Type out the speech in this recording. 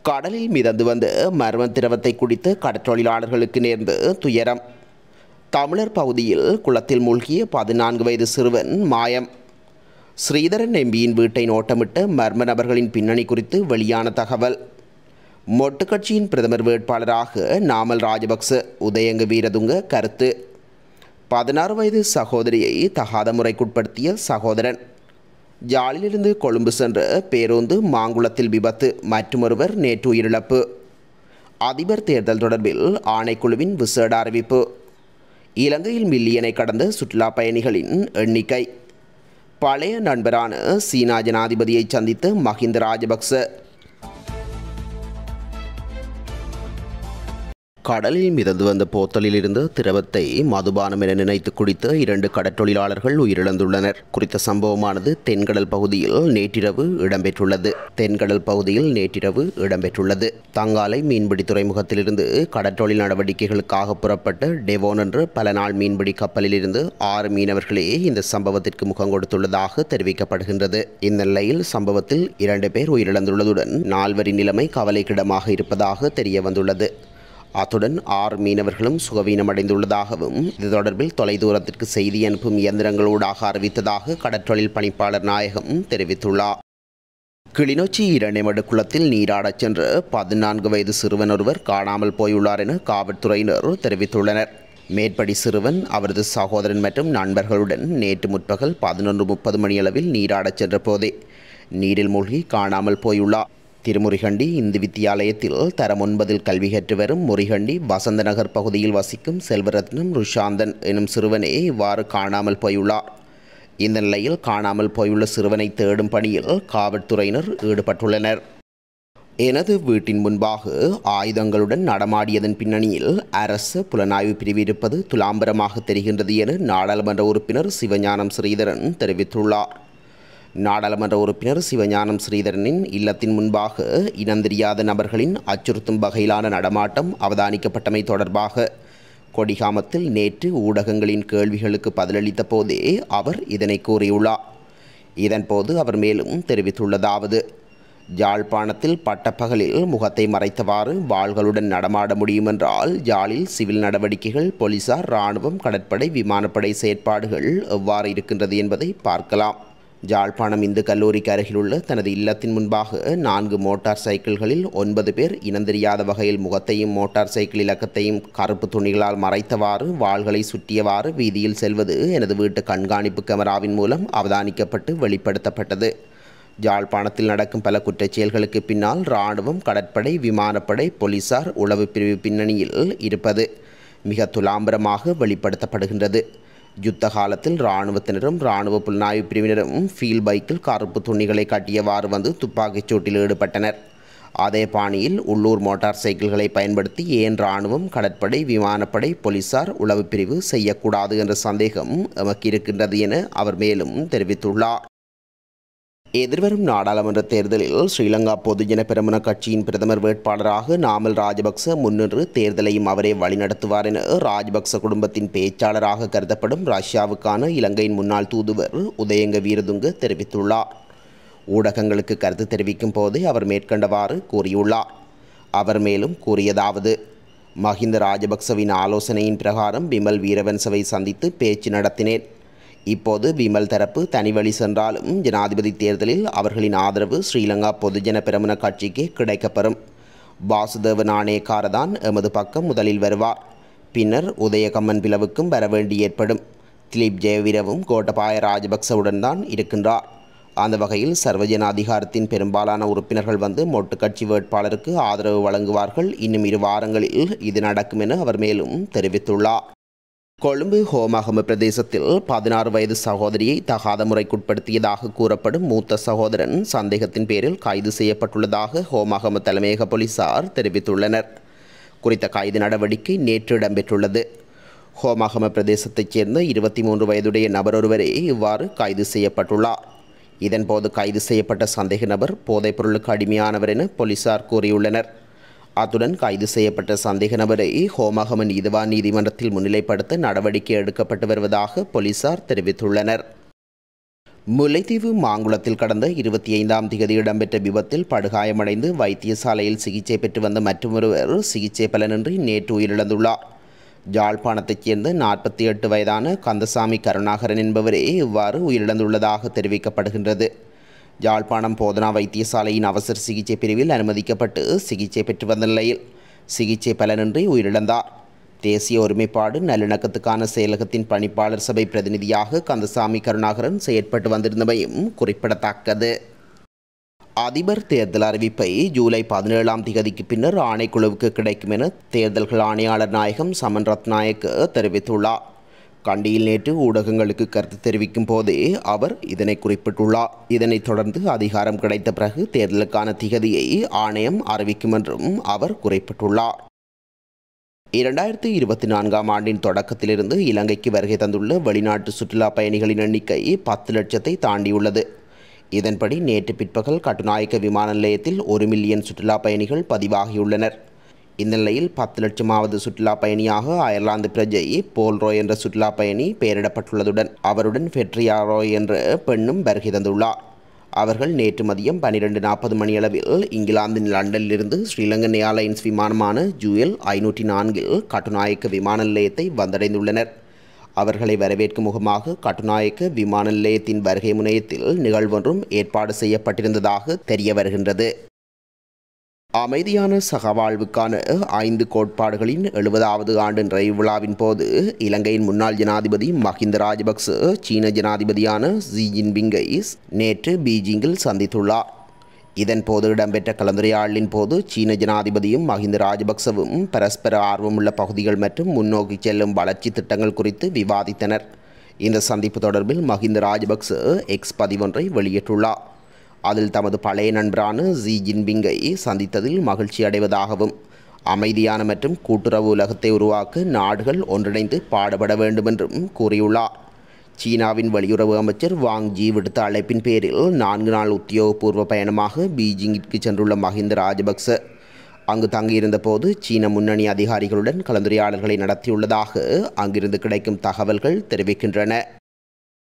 கடலில் மிதந்து வந்த மர்ம திரவத்தை குடித்து கடற்றொழிலாளர்களுக்கு நேர்ந்த துயரம். தமிழர் பகுதியில் குளத்தில் மூழ்கிய 14 வயது சிறுவன் மாயம். ஸ்ரீதரன் எம்பியின் வீட்டை நோட்டமிட்ட மர்ம நபர்களின் பின்னணி குறித்து வெளியான தகவல். மொட்டு கட்சியின் பிரதமர் வேட்பாளராக நாமல் ராஜபக்ச, உதயங்க வீரதுங்க கருத்து. 16 வயது சகோதரியை தகாத முறைக்குட்படுத்திய சகோதரன். யாழிலிருந்து கொழும்பு சென்ற பேருந்து மாங்குளத்தில் விபத்து, மற்றொருவர் நேற்று உயிரிழப்பு. அதிபர் தேர்தல் தொடர்பில் ஆணைக்குழுவின் விசேட அறிவிப்பு. இலங்கையில் மில்லியனை கடந்த சுற்றுலா பயணிகளின் எண்ணிக்கை. பழைய நண்பரான சீனா ஜனாதிபதியை சந்தித்த மஹிந்த ராஜபக்ச. கடலில் மிதந்து வந்த போத்தலில் இருந்த திரவத்தை மதுபானம் என நினைத்து குடித்த 2 கடற்றொழிலாளர்கள் உயிரிழந்துள்ளனர். குறித்த சம்பவமானது தென்கடல் பகுதியில் நேற்றிரவு இடம்பெற்றுள்ளது. தங்காலை மீன்பிடி துறைமுகத்திலிருந்து கடற்றொழில் நடவடிக்கைகளுக்காக புறப்பட்ட டெவோன் என்ற பல நாள் மீன்பிடி கப்பலில் இருந்து 6 மீனவர்களே இந்த சம்பவத்திற்கு முகம் கொடுத்துள்ளதாக தெரிவிக்கப்படுகின்றது. இந்த நிலையில் சம்பவத்தில் 2 பேர் உயிரிழந்துள்ளதுடன் 4வரின் நிலைமை கவலைக்கிடமாக இருப்பதாக தெரிய வந்துள்ளது. அத்துடன் 6 மீனவர்களும் சுகவீனமடைந்துள்ளதாகவும் இது தொடர்பில் தொலைதூரத்திற்கு செய்தி அனுப்பும் இயந்திரங்களூடாக அறிவித்ததாக கடற்றொழில் பணிப்பாளர் நாயகம் தெரிவித்துள்ளார். கிளிநொச்சி இரணைமடு குளத்தில் நீராடச் சென்ற 14 வயது சிறுவன் ஒருவர் காணாமல் போயுள்ளார் என காவல்துறையினர் தெரிவித்துள்ளனர். மேற்படி சிறுவன் அவரது சகோதரன் மற்றும் நண்பர்களுடன் நேற்று முற்பகல் 11:30 மணியளவில் நீராடச் சென்ற போதே நீரில் மூழ்கி காணாமல் போயுள்ளார். திருமுறிகண்டி இந்து வித்தியாலயத்தில் தரம் 9 கல்வி கற்று வரும் முறிகண்டி வசந்த நகர் பகுதியில் வசிக்கும் செல்வரத்னம் ருஷாந்தன் எனும் சிறுவனே இவ்வாறு காணாமல் போயுள்ளார். இந்த நிலையில் காணாமல் போயுள்ள சிறுவனை தேடும் பணியில் காவல்துறையினர் ஈடுபட்டுள்ளனர். எனது வீட்டின் முன்பாக ஆயுதங்களுடன் நடமாடியதன் பின்னணியில் அரசு புலனாய்வு பிரிவு இருப்பது துலாம்பரமாக தெரிகின்றது என நாடாளுமன்ற உறுப்பினர் சிவஞானம் ஸ்ரீதரன் தெரிவித்துள்ளார். நாடாளுமன்ற உறுப்பினர் சிவஞானம் ஸ்ரீதரனின் இல்லத்தின் முன்பாக இனந்தெரியாத நபர்களின் அச்சுறுத்தும் வகையிலான நடமாட்டம் அவதானிக்கப்பட்டமை தொடர்பாக கொடிகாமத்தில் நேற்று ஊடகங்களின் கேள்விகளுக்கு பதிலளித்த போதே அவர் இதனை கூறியுள்ளார். இதன்போது அவர் மேலும் தெரிவித்துள்ளதாவது: யாழ்ப்பாணத்தில் பட்டப்பகலில் முகத்தை மறைத்தவாறு வாள்களுடன் நடமாட முடியுமென்றால் யாழில் சிவில் நடவடிக்கைகள், போலீசார், இராணுவம், கடற்படை, விமானப்படை செயற்பாடுகள் எவ்வாறு இருக்கின்றது என்பதை பார்க்கலாம். யாழ்ப்பாணம் இந்து கல்லூரிக்கு அருகிலுள்ள தனது இல்லத்தின் முன்பாக 4 மோட்டார் சைக்கிள்களில் 9 பேர் இனந்தெரியாத வகையில் முகத்தையும் மோட்டார் சைக்கிள் இலக்கத்தையும் கருப்பு துணிகளால் மறைத்தவாறு வாள்களை சுற்றியவாறு வீதியில் செல்வது எனது வீட்டு கண்காணிப்பு கேமராவின் மூலம் அவதானிக்கப்பட்டு வெளிப்படுத்தப்பட்டது. யாழ்ப்பாணத்தில் நடக்கும் பல குற்றச்செயல்களுக்கு பின்னால் இராணுவம், கடற்படை, விமானப்படை, போலீசார், உளவு பிரிவு பின்னணியில் இருப்பது மிக துலாம்பரமாக வெளிப்படுத்தப்படுகின்றது. யுத்த காலத்தில் இராணுவத்தினரும் இராணுவ புலனாய்வு பிரிவினரும் ஃபீல் பைக்கில் கருப்பு துணிகளை கட்டியவாறு வந்து துப்பாக்கிச் சூட்டில் ஈடுபட்டனர். அதே பாணியில் உள்ளூர் மோட்டார் சைக்கிள்களை பயன்படுத்தி ஏன் இராணுவம், கடற்படை, விமானப்படை, போலீசார், உளவு பிரிவு செய்யக்கூடாது என்ற சந்தேகம் எமக்கு இருக்கின்றது என அவர் மேலும் தெரிவித்துள்ளார். எதிர்வரும் நாடாளுமன்ற தேர்தலில் ஸ்ரீலங்கா பொதுஜன பெரமுன கட்சியின் பிரதமர் வேட்பாளராக நாமல் ராஜபக்ச முன்னின்று தேர்தலையும் அவரே வழிநடத்துவார் என ராஜபக்ச குடும்பத்தின் பேச்சாளராக கருதப்படும் ரஷ்யாவுக்கான இலங்கையின் முன்னாள் தூதுவர் உதயங்க வீரதுங்க தெரிவித்துள்ளார். ஊடகங்களுக்கு கருத்து தெரிவிக்கும் போதே அவர் மேற்கண்டவாறு கூறியுள்ளார். அவர் மேலும் கூறியதாவது: மஹிந்த ராஜபக்சவின் ஆலோசனையின் பிரகாரம் விமல் வீரவன்சவை சந்தித்து பேச்சு நடத்தினேன். இப்போது விமல் தரப்பு தனிவழி சென்றாலும் ஜனாதிபதி தேர்தலில் அவர்களின் ஆதரவு ஸ்ரீலங்கா பொதுஜன பெரமுன கட்சிக்கு கிடைக்கப்பெறும். வாசுதேவ நாணயக்காரதான் எமது பக்கம் முதலில் வருவார். பின்னர் உதயகம்மன் பிளவுக்கும் வரவேண்டி ஏற்படும். திலீப் ஜெயவீரவும் கோட்டபாய ராஜபக்சவுடன் தான் இருக்கின்றார். அந்த வகையில் சர்வஜன அதிகாரத்தின் பெரும்பாலான உறுப்பினர்கள் வந்து மொட்டு கட்சி வேட்பாளருக்கு ஆதரவு வழங்குவார்கள். இன்னும் 2 வாரங்களில் இது நடக்கும் என அவர் மேலும் தெரிவித்துள்ளார். கொழும்பு ஹோமாகம பிரதேசத்தில் 16 வயது சகோதரியை தகாத முறைக்குட்படுத்தியதாக கூறப்படும் மூத்த சகோதரன் சந்தேகத்தின் பேரில் கைது செய்யப்பட்டுள்ளதாக ஹோமாகம தலைமையக போலீசார் தெரிவித்துள்ளனர். குறித்த கைது நடவடிக்கை நேற்று இடம்பெற்றுள்ளது. ஹோமாகம பிரதேசத்தைச் சேர்ந்த 23 வயதுடைய நபர் ஒருவரே இவ்வாறு கைது செய்யப்பட்டுள்ளார். இதன்போது கைது செய்யப்பட்ட சந்தேக நபர் போதைப்பொருளுக்கு அடிமையானவர் என போலீசார் கூறியுள்ளனர். அத்துடன் கைது செய்யப்பட்ட சந்தேக நபரை ஹோமாகம நீதிவான் நீதிமன்றத்தில் முன்னிலைப்படுத்த நடவடிக்கை எடுக்கப்பட்டு வருவதாக போலீசார் தெரிவித்துள்ளனர். முல்லைத்தீவு மாங்குளத்தில் கடந்த 25ஆம் திகதி இடம்பெற்ற விபத்தில் படுகாயமடைந்து வைத்தியசாலையில் சிகிச்சை பெற்று வந்த மற்றொருவர் சிகிச்சை பலனின்றி நேற்று உயிரிழந்துள்ளார். யாழ்ப்பாணத்தைச் சேர்ந்த 48 வயதான கந்தசாமி கருணாகரன் என்பவரே இவ்வாறு உயிரிழந்துள்ளதாக தெரிவிக்கப்படுகின்றது. யாழ்ப்பாணம் போதனா வைத்தியசாலையின் அவசர சிகிச்சை பிரிவில் அனுமதிக்கப்பட்டு சிகிச்சை பெற்று வந்த நிலையில் சிகிச்சை பலனின்றி உயிரிழந்தார். தேசிய ஒருமைப்பாடு நல்லிணக்கத்துக்கான செயலகத்தின் பணிப்பாளர் சபை பிரதிநிதியாக கந்தசாமி கருணாகரன் செயற்பட்டு வந்திருந்தமையும் குறிப்பிடத்தக்கது. அதிபர் தேர்தல் அறிவிப்பை ஜூலை 17ஆம் திகதிக்கு பின்னர் ஆணைக்குழுவுக்கு கிடைக்கும் என தேர்தல்கள் ஆணையாளர் நாயகம் சமன் ரத்நாயக்க தெரிவித்துள்ளார். கண்டியில் நேற்று ஊடகங்களுக்கு கருத்து தெரிவிக்கும் போதே அவர் இதனை குறிப்பிட்டுள்ளார். இதனைத் தொடர்ந்து அதிகாரம் கிடைத்த பிறகு தேர்தலுக்கான திகதியை ஆணையம் அறிவிக்கும் என்றும் அவர் குறிப்பிட்டுள்ளார். 2024ஆம் ஆண்டின் தொடக்கத்திலிருந்து இலங்கைக்கு வருகை தந்துள்ள வெளிநாட்டு சுற்றுலா பயணிகளின் எண்ணிக்கை 10 லட்சத்தை தாண்டியுள்ளது. இதன்படி நேற்று பிற்பகல் கட்டுநாயக்க விமான நிலையத்தில் 1 மில்லியன் சுற்றுலா பயணிகள் பதிவாகியுள்ளனர். இந்த நிலையில் 10 லட்சமாவது சுற்றுலா பயணியாக அயர்லாந்து பிரஜை போல் ரோய் என்ற சுற்றுலா பயணி பெயரிடப்பட்டுள்ளதுடன் அவருடன் பெட்ரியா ரோய் என்ற பெண்ணும் வருகை தந்துள்ளார். அவர்கள் நேற்று மதியம் 12:40 மணியளவில் இங்கிலாந்தின் லண்டனிலிருந்து ஸ்ரீலங்கன் ஏர்லைன்ஸ் விமானமான ஜூஎல் 504 கட்டுநாயக்க விமான நிலையத்தை வந்தடைந்துள்ளனர். அவர்களை வரவேற்கும் முகமாக கட்டுநாயக்க விமான நிலையத்தின் வருகை முனையத்தில் நிகழ்வொன்றும் ஏற்பாடு செய்யப்பட்டிருந்ததாக தெரிய வருகின்றது. அமைதியான சகவாழ்வுக்கான 5 கோட்பாடுகளின் 70வது ஆண்டு நிறைவு விழாவின் போது இலங்கையின் முன்னாள் ஜனாதிபதி மஹிந்த ராஜபக்ச சீன ஜனாதிபதியான ஜி ஜின்பிங்கை நேற்று பீஜிங்கில் சந்தித்துள்ளார். இதன்போது இடம்பெற்ற கலந்துரையாடலின் போது சீன ஜனாதிபதியும் மஹிந்த ராஜபக்சவும் பரஸ்பர ஆர்வமுள்ள பகுதிகள் மற்றும் முன்னோக்கி செல்லும் வளர்ச்சி திட்டங்கள் குறித்து விவாதித்தனர். இந்த சந்திப்பு தொடர்பில் மஹிந்த ராஜபக்ச எக்ஸ் பதிவொன்றை வெளியிட்டுள்ளார். அதில் தமது பழைய நண்பரான ஜி ஜின்பிங்கை சந்தித்ததில் மகிழ்ச்சி அடைவதாகவும் அமைதியான மற்றும் கூட்டுறவு உலகத்தை உருவாக்க நாடுகள் ஒன்றிணைந்து பாடுபட வேண்டும் என்றும் கூறியுள்ளார். சீனாவின் வெளியுறவு அமைச்சர் வாங் ஜி விடுத்த அழைப்பின் பேரில் 4 நாள் உத்தியோகபூர்வ பயணமாக பீஜிங்கிற்கு சென்றுள்ள மஹிந்த ராஜபக்ச அங்கு தங்கியிருந்த போது சீன முன்னணி அதிகாரிகளுடன் கலந்துரையாடல்களை நடத்தியுள்ளதாக அங்கிருந்து கிடைக்கும் தகவல்கள் தெரிவிக்கின்றன.